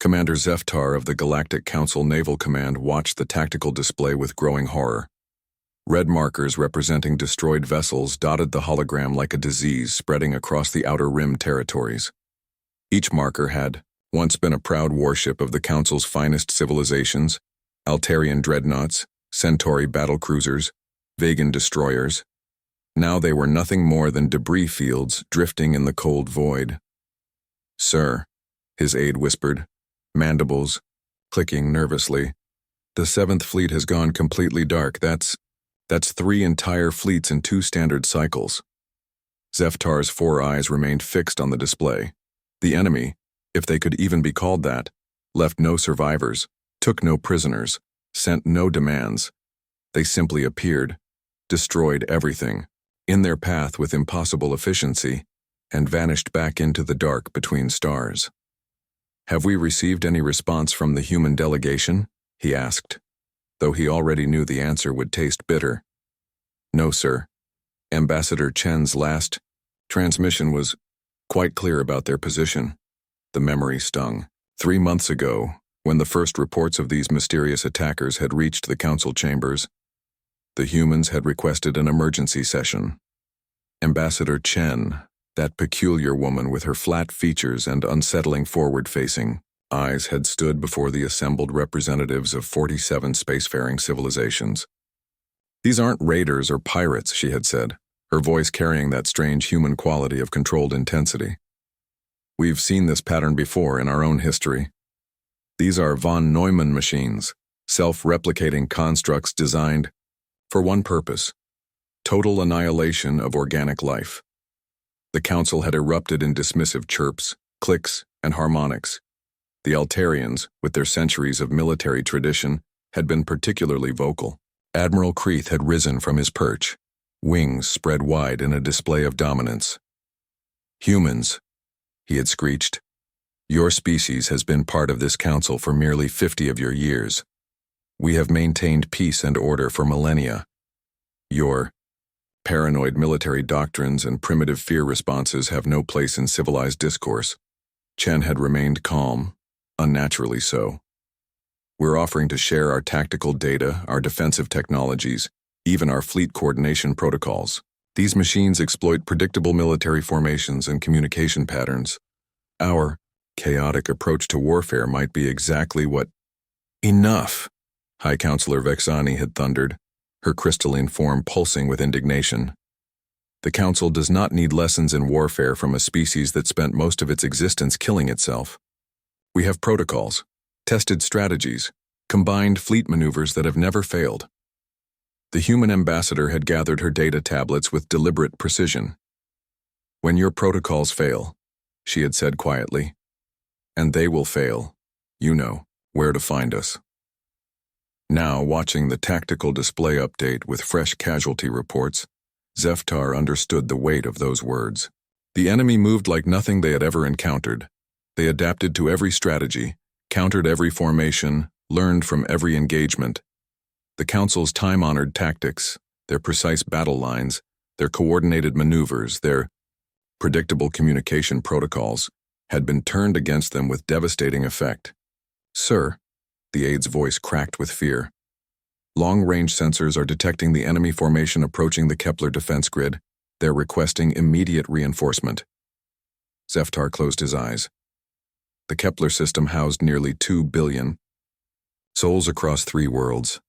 Commander Zeftar of the Galactic Council Naval Command watched the tactical display with growing horror. Red markers representing destroyed vessels dotted the hologram like a disease spreading across the Outer Rim territories. Each marker had once been a proud warship of the Council's finest civilizations: Altarian dreadnoughts, Centauri battlecruisers, Vegan destroyers. Now they were nothing more than debris fields drifting in the cold void. "Sir," his aide whispered, mandibles clicking nervously, "the 7th Fleet has gone completely dark. That's 3 entire fleets in 2 standard cycles." Zeftar's 4 eyes remained fixed on the display. The enemy, if they could even be called that, left no survivors, took no prisoners, sent no demands. They simply appeared, destroyed everything, in their path with impossible efficiency, and vanished back into the dark between stars. "Have we received any response from the human delegation?" he asked, though he already knew the answer would taste bitter. "No, sir. Ambassador Chen's last transmission was quite clear about their position." The memory stung. 3 months ago, when the first reports of these mysterious attackers had reached the council chambers, the humans had requested an emergency session. Ambassador Chen, that peculiar woman with her flat features and unsettling forward-facing eyes, had stood before the assembled representatives of 47 spacefaring civilizations. "These aren't raiders or pirates," she had said, her voice carrying that strange human quality of controlled intensity. "We've seen this pattern before in our own history. These are von Neumann machines, self-replicating constructs designed for one purpose: total annihilation of organic life." The council had erupted in dismissive chirps, clicks, and harmonics. The Altarians, with their centuries of military tradition, had been particularly vocal. Admiral Kreeth had risen from his perch, wings spread wide in a display of dominance. "Humans," he had screeched, "your species has been part of this council for merely 50 of your years. We have maintained peace and order for millennia. Your paranoid military doctrines and primitive fear responses have no place in civilized discourse." Chen had remained calm, unnaturally so. "We're offering to share our tactical data, our defensive technologies, even our fleet coordination protocols. These machines exploit predictable military formations and communication patterns. Our chaotic approach to warfare might be exactly what—" "Enough!" High Counselor Vexani had thundered, her crystalline form pulsing with indignation. "The Council does not need lessons in warfare from a species that spent most of its existence killing itself. We have protocols, tested strategies, combined fleet maneuvers that have never failed." The human ambassador had gathered her data tablets with deliberate precision. "When your protocols fail," she had said quietly, "and they will fail, you know where to find us." Now, watching the tactical display update with fresh casualty reports, Zeftar understood the weight of those words. The enemy moved like nothing they had ever encountered. They adapted to every strategy, countered every formation, learned from every engagement. The Council's time-honored tactics, their precise battle lines, their coordinated maneuvers, their predictable communication protocols, had been turned against them with devastating effect. "Sir," the aide's voice cracked with fear, "long-range sensors are detecting the enemy formation approaching the Kepler defense grid. They're requesting immediate reinforcement." Zeftar closed his eyes. The Kepler system housed nearly 2 billion souls across 3 worlds.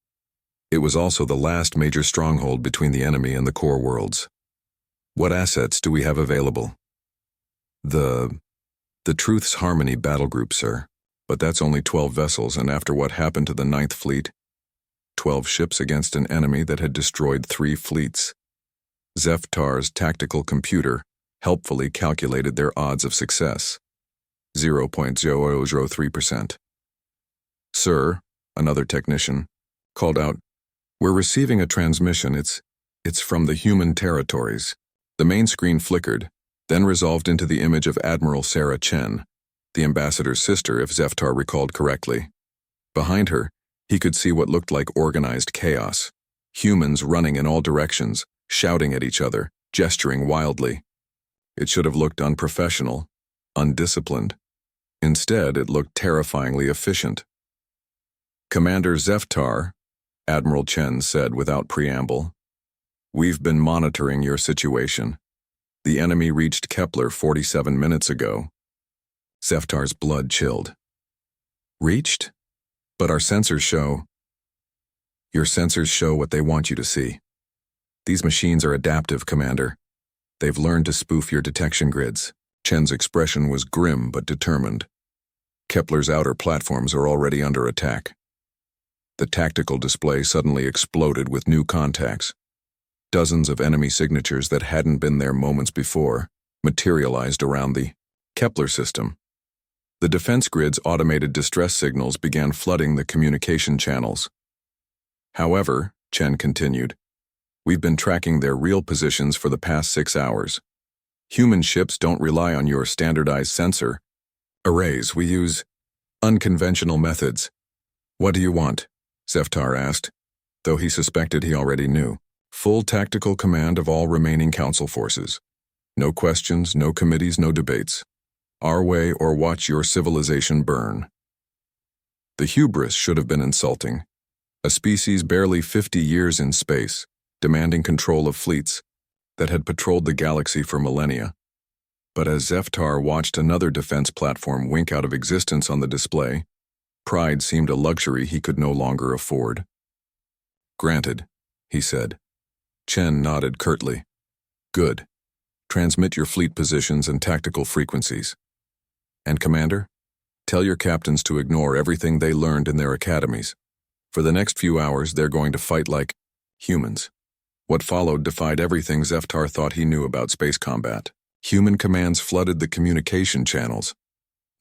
It was also the last major stronghold between the enemy and the core worlds. "What assets do we have available?" The Truth's Harmony battle group, sir. But that's only 12 vessels, and after what happened to the 9th Fleet, 12 ships against an enemy that had destroyed 3 fleets. Zeftar's tactical computer helpfully calculated their odds of success: 0.0003%. "Sir," another technician called out, "we're receiving a transmission. It's from the human territories." The main screen flickered, then resolved into the image of Admiral Sarah Chen, the ambassador's sister, if Zeftar recalled correctly. Behind her, he could see what looked like organized chaos. Humans running in all directions, shouting at each other, gesturing wildly. It should have looked unprofessional, undisciplined. Instead, it looked terrifyingly efficient. "Commander Zeftar," Admiral Chen said without preamble, "we've been monitoring your situation. The enemy reached Kepler 47 minutes ago." Zeftar's blood chilled. "Reached? But our sensors show—" "Your sensors show what they want you to see. These machines are adaptive, Commander. They've learned to spoof your detection grids." Chen's expression was grim but determined. "Kepler's outer platforms are already under attack." The tactical display suddenly exploded with new contacts. Dozens of enemy signatures that hadn't been there moments before materialized around the Kepler system. The defense grid's automated distress signals began flooding the communication channels. "However," Chen continued, "we've been tracking their real positions for the past 6 hours. Human ships don't rely on your standardized sensor arrays. We use unconventional methods." "What do you want?" Zeftar asked, though he suspected he already knew. "Full tactical command of all remaining council forces. No questions, no committees, no debates. Our way or watch your civilization burn." The hubris should have been insulting. A species barely 50 years in space, demanding control of fleets that had patrolled the galaxy for millennia. But as Zeftar watched another defense platform wink out of existence on the display, pride seemed a luxury he could no longer afford. "Granted," he said. Chen nodded curtly. "Good. Transmit your fleet positions and tactical frequencies. And Commander, tell your captains to ignore everything they learned in their academies. For the next few hours, they're going to fight like humans." What followed defied everything Zeftar thought he knew about space combat. Human commands flooded the communication channels,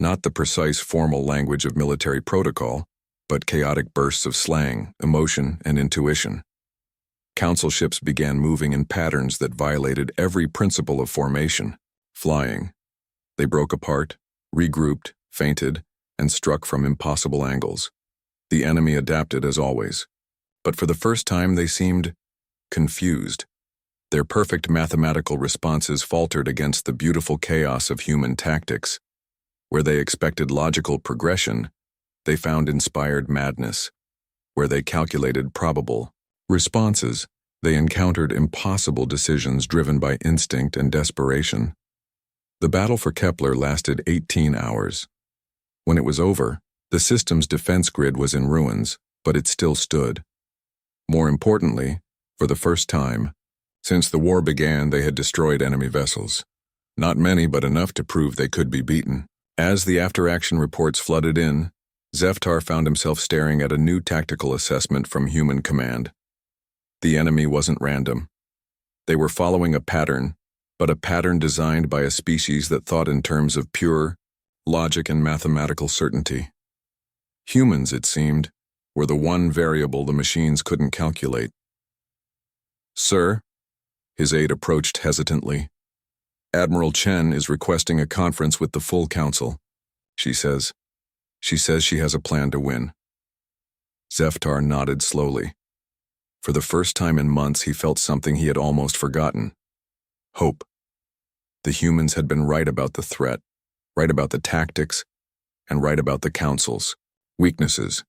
not the precise formal language of military protocol, but chaotic bursts of slang, emotion, and intuition. Council ships began moving in patterns that violated every principle of formation. Flying. They broke apart, regrouped, feinted, and struck from impossible angles. The enemy adapted as always, but for the first time they seemed confused. Their perfect mathematical responses faltered against the beautiful chaos of human tactics. Where they expected logical progression, they found inspired madness. Where they calculated probable responses, they encountered impossible decisions driven by instinct and desperation. The battle for Kepler lasted 18 hours. When it was over, the system's defense grid was in ruins, but it still stood. More importantly, for the first time, since the war began, they had destroyed enemy vessels. Not many, but enough to prove they could be beaten. As the after-action reports flooded in, Zeftar found himself staring at a new tactical assessment from Human Command. The enemy wasn't random. They were following a pattern, but a pattern designed by a species that thought in terms of pure logic and mathematical certainty. Humans, it seemed, were the one variable the machines couldn't calculate. "Sir," his aide approached hesitantly, "Admiral Chen is requesting a conference with the full council. She says she has a plan to win." Zeftar nodded slowly. For the first time in months, he felt something he had almost forgotten. Hope. The humans had been right about the threat, right about the tactics, and right about the council's weaknesses.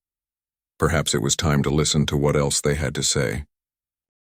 Perhaps it was time to listen to what else they had to say.